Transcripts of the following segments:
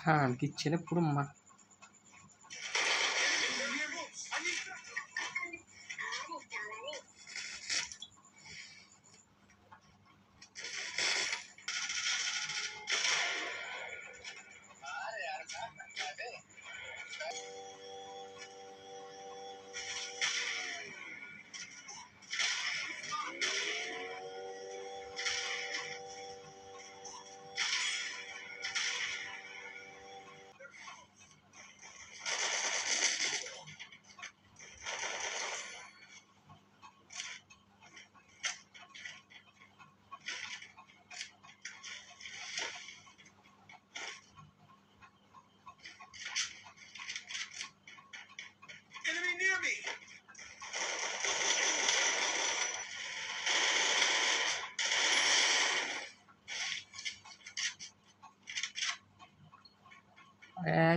হ্যাঁ কি ছেলে পুরো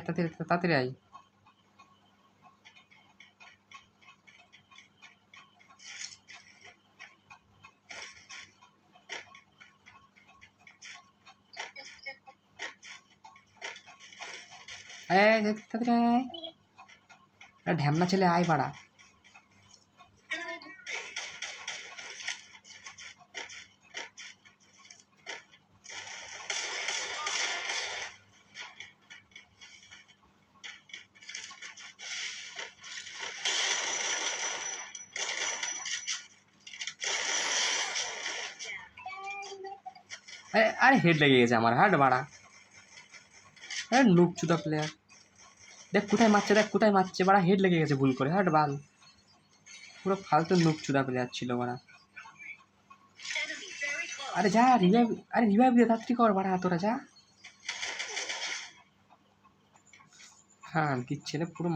তাড়াতাড়ি তাড়াতাড়ি আয়। তাড়াতাড়ি আয়, ঢ্যামনা ছেলে আয় বাড়া। আরে হেড লেগে গেছে আমার, হাট বাড়া। আরে নুক চুদা প্লেয়ার, দেখ কোথায় মারছে, দেখ কোথায় মারছে বাড়া, হেড লেগে গেছে ভুল করে, হাট বাল। পুরো ফালতু নুক চুদা প্লেয়ার ছিল বাড়া। আরে যা রিভাইভ, আরে রিভাইভ দিয়ে তাড়াতাড়ি কর বাড়া, তোরা যা। হ্যাঁ কি ছেলে পুরো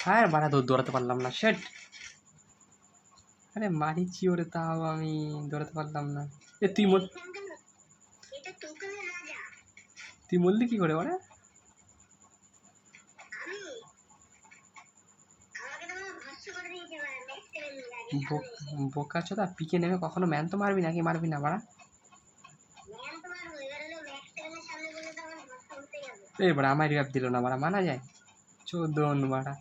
হ্যাঁ বাড়া, দৌড়াতে পারলাম না, শেট। আরে মারিছি ওরে, তাও আমি দৌড়াতে পারলাম না। তুই বললি কি করে ওরা? বোকা চোদা, পিকে নেমে কখনো ম্যান তো মারবি নাকি, মারবি না বাড়া? এই বাড়া আমার রিভাইভ দিল না বাড়া, মানা যায়? চোদন বাড়া,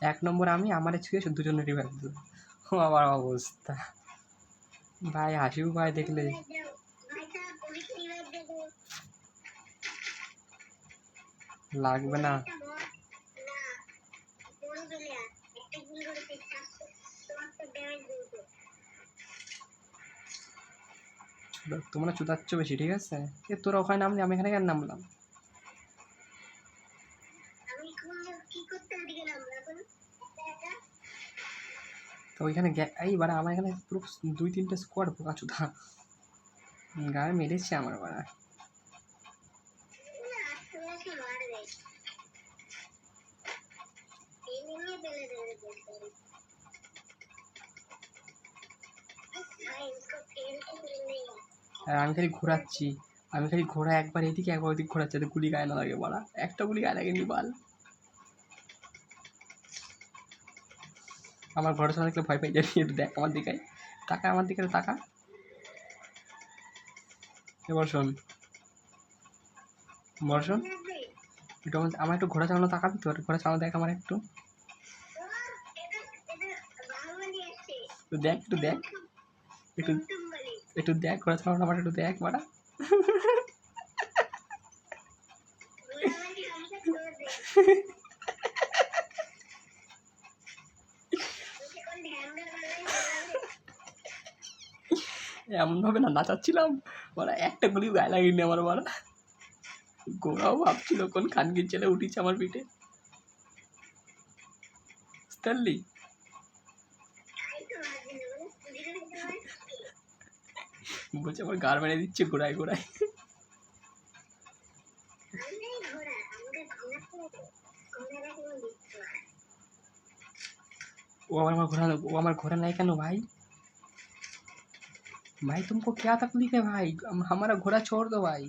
1 নম্বর আমি, আমার ছুঁয়ে 2 জনের রিভাইভ দিল। ও আমার অবস্থা ভাই, হাসিও ভাই দেখলে। লাগবে না, তোমরা চুদাচ্ছ বেশি, ঠিক আছে? তোরা ওখানে নামলি, আমি এখানে কেন নামলাম? তো ওইখানে এই বাড়া, আমার এখানে পুরো 2-3টে স্কোয়াড বোকা চুদা গায়ে মেরেছে আমার বাড়া। আমি খালি ঘোরাচ্ছি, আমি খালি ঘোরা একবার এদিকে একবার ওইদিকে ঘোরাচ্ছি, যাতে গুলি গায়ে না লাগে বাড়া। একটা গুলি গায়ে লাগেনি বাল। আমার ঘরের সামনে দেখলে ভয় পাই যাবি, একটু দেখ আমার দিকে, তাকা আমার দিকে, তাকা। এবার শোন বর্ষণ, একটু আমার একটু ঘোরা চালানো তাকাবি তো, ঘোরা চালানো দেখ আমার একটু, দেখ একটু দেখ, একটু একটু দেখ ঘোরা চালানো আমার একটু দেখ বাড়া। এমনভাবে না নাচাচ্ছিলাম বাড়া, একটা গুলি গায়ে লাগেনি আমার বাড়া। গোড়াও ভাবছিল কোন খানকির ছেলে উঠিছে আমার পিঠে, বুঝতে বলছে আমার গার মেরে দিচ্ছে ঘোড়ায় ঘোড়ায়। ও আমার ঘোরা নাই কেন ভাই? भाई तुमको क्या तकलीफ है भाई? हमारा घोड़ा छोड़ दो भाई।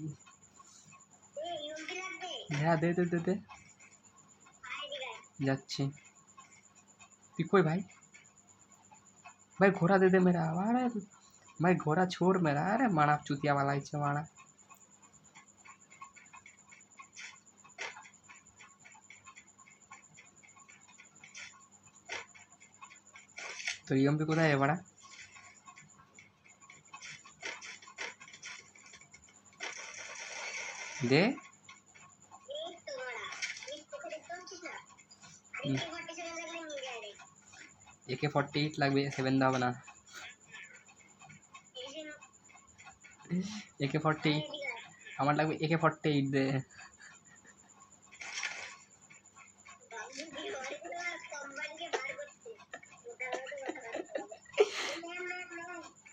হ্যাঁ দে দে দে দে যাচ্ছি। তুই কই ভাই? भाई घोड़ा दे दे मेरा। अरे भाई घोड़ा छोड़ मेरा। अरे मारा चुतिया वाला इच्छा मारा। तो ये भी কোথায় है बड़ा? दे AK-48 লাগবে 7 দাও না। AK-48 আমার লাগবে AK-48 দে।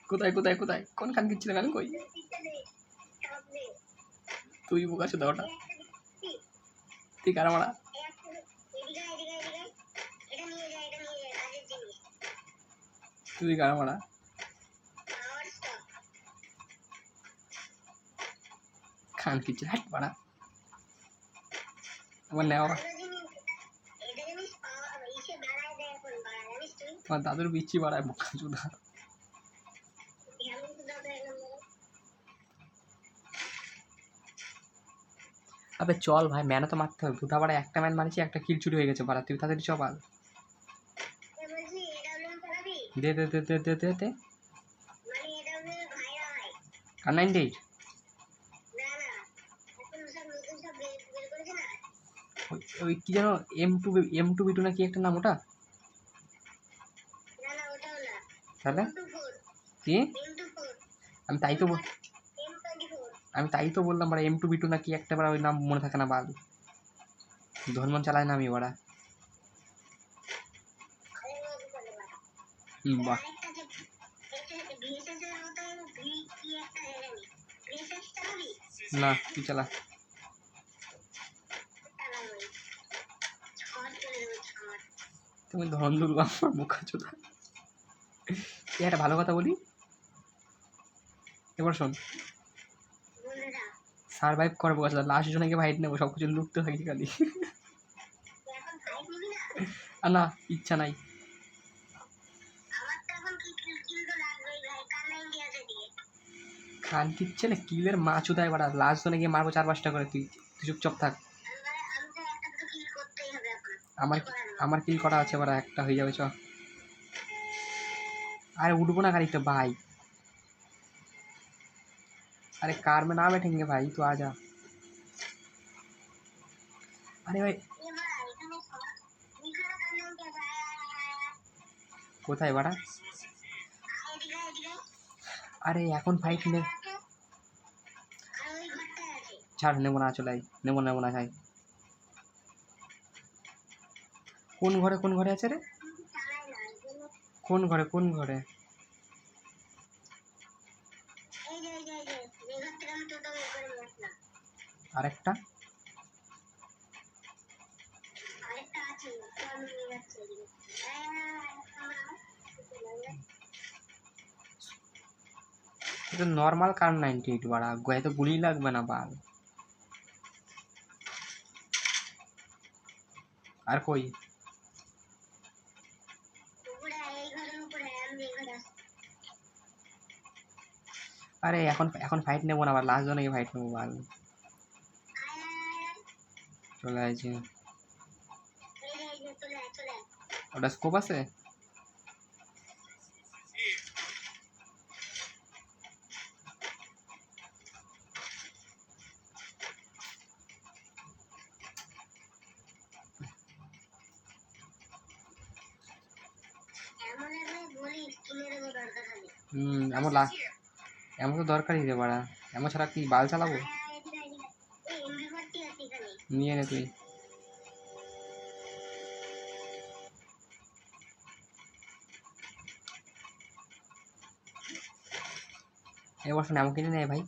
কোথায় কোথায় কোথায় কোন খান কিচ্ছিল গান কই? তুই বোকা শুধু ওটা তুই কারা মারা তুই কারা মারা খান কিচ্ছিল হাট মারা আমার নেওয়া আমার দাদুর বিচ্ছি বাড়ায় বোকা চুদা। আবে চল ভাই ম্যানও তো মারতে হবে। ভুতা বাড়া একটা ম্যান মারিছি একটা কিল চুরি হয়ে গেছে বাড়া। তুই তাড়াতাড়ি চল। দে দে দে দে দে দে দে আর 98 ওই কি যেন M2B2 না কি একটা নাম ওটা? তাহলে কি? আমি তাই তো বললাম বাড়া M2B2 না কি একটা বাড়া ওই নাম মনে থাকে না বাল। ধর্মন চালায় না আমি বাড়া। বাহ না তুই চালা। তুমি ধন দুর্গা আমার বোকা চোদা। একটা ভালো কথা বলি এবার শোন। সারভাইভ করবো আসলে লাস্ট জনে গিয়ে ফাইট নেবো। সব কিছু লুটতে থাকি খালি। আর না ইচ্ছা নাই। খান কিচ্ছে না কিলের মা চুদায় বাড়া। লাস্ট জনে গিয়ে মারবো 4-5টা করে। তুই চুপচাপ থাক। আমার কিল করা আছে বাড়া। একটা হয়ে যাবে চ। अरे उठबो ना गाड़ी तो भाई। अरे कार में ना बैठेंगे भाई तू आजा। अरे भाई কোথায় বাড়া? আরে এখন ফাইট নে। ছাড় নেবো না চলে আই। নেবো না খাই। কোন ঘরে আছে রে? কোন ঘরে? আরেকটা এটা নর্মাল কার 98 বাড়া। গায়ে তো গুলি লাগবে না বাল। আর কই? আরে এখন ফাইট নেবো না আবার। লাস্ট জনে ফাইট নেবো বাল। চলে আইছি। ওটা স্কোপ আছে? এমন তো দরকারই রে বাড়া। এমন ছাড়া কি বাল চালাবো? নিয়ে নে তুই। এবার শোন এমন কিনে নে ভাই।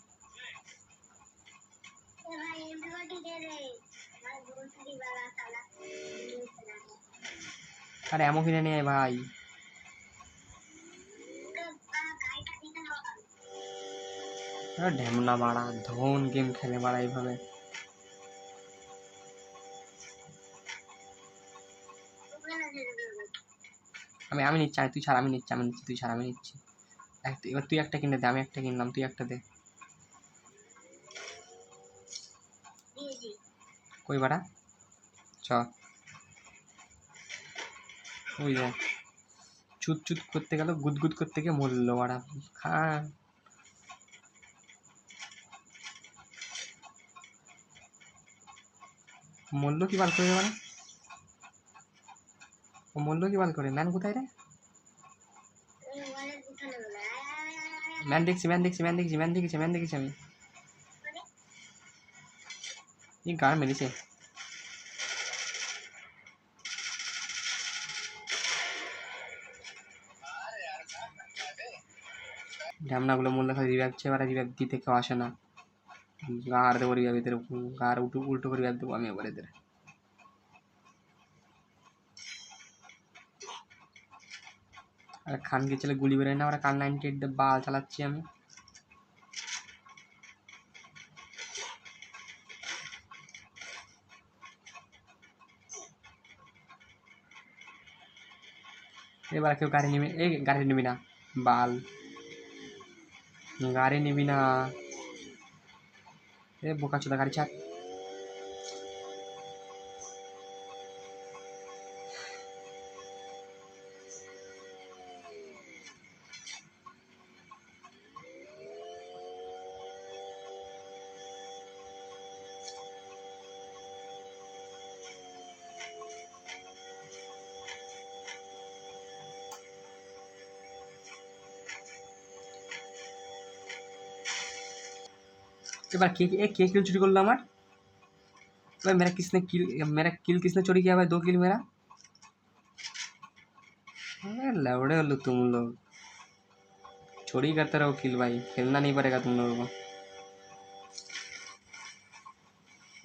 আরে এমন কিনে নে ভাই। ঢ্যামনা বাড়া ধন গেম খেলে বাড়া এইভাবে। আমি নিচ্ছি, তুই ছাড়, আমি নিচ্ছি তুই ছাড়, আমি নিচ্ছি। এবার তুই একটা কিনে দে, আমি একটা কিনলাম, তুই একটা দে। কই বাড়া চ, ওই দেখ চুত চুত করতে গেল, গুদগুদ করতে গিয়ে মরলো বাড়া। খা মরলো কি বাল করে বাড়া, ও মরলো কি বাল করে? ম্যান কোথায় রে? ম্যান দেখছি আমি। এই গান মেরেছে। ঢ্যামনাগুলো মরলে খালি রিভাইভ চেয়ে এবার রিভাইভ দিতে কেউ আসে না। গার দেবো রিভাইভ এদের, গার উল্টো করে রিভাইভ দেবো আমি এবার এদের। আর খানকে ছেলে গুলি বেরোয় না, ওরা কার 98 বাল চালাচ্ছি আমি। এবার কেউ গাড়ি নিবি, এই গাড়ি নিবি না বাল, গাড়ি নিবি না, এ বোকা চোদা গাড়ি ছাড়। এবার কে কিল चोरी করলো আমার? भाई मेरा किल किसने चोरी किया भाई? 2 किल मेरा। अरे लवड़े हो तुम लोग, चोरी करते रहो किल भाई, खेलना नहीं पड़ेगा तुम लोगों को।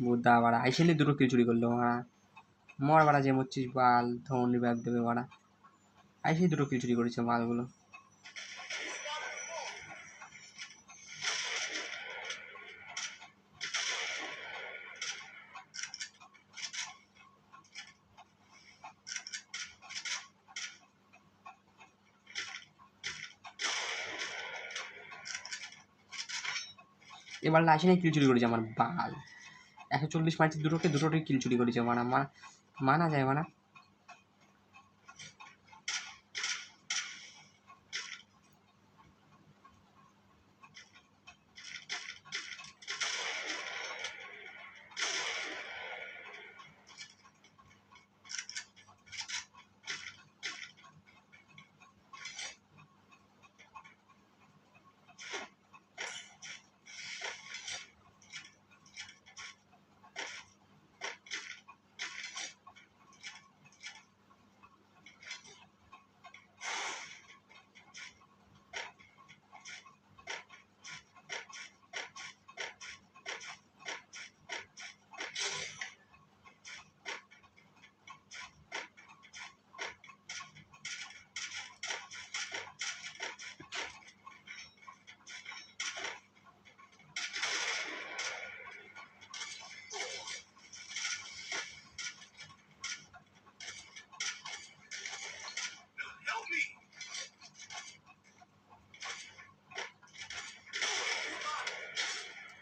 बुद्धा बाड़ा ऐसे नहीं, 2 किल चोरी कर लो हमारा। মর বাড়া যে মরছিস বাল, ধন রিভাইভ দেবে বাড়া। ऐसे 2 কিল চুরি করেছে মালগুলো। এবার লাইসে কিল চুরি করেছে আমার বাল। 140 মারছি দুটোকে কিল চুরি করেছে মানা, মানা যায় মানা।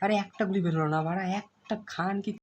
আরে একটা গুলি বেরোলো না বাড়া, একটা খান কি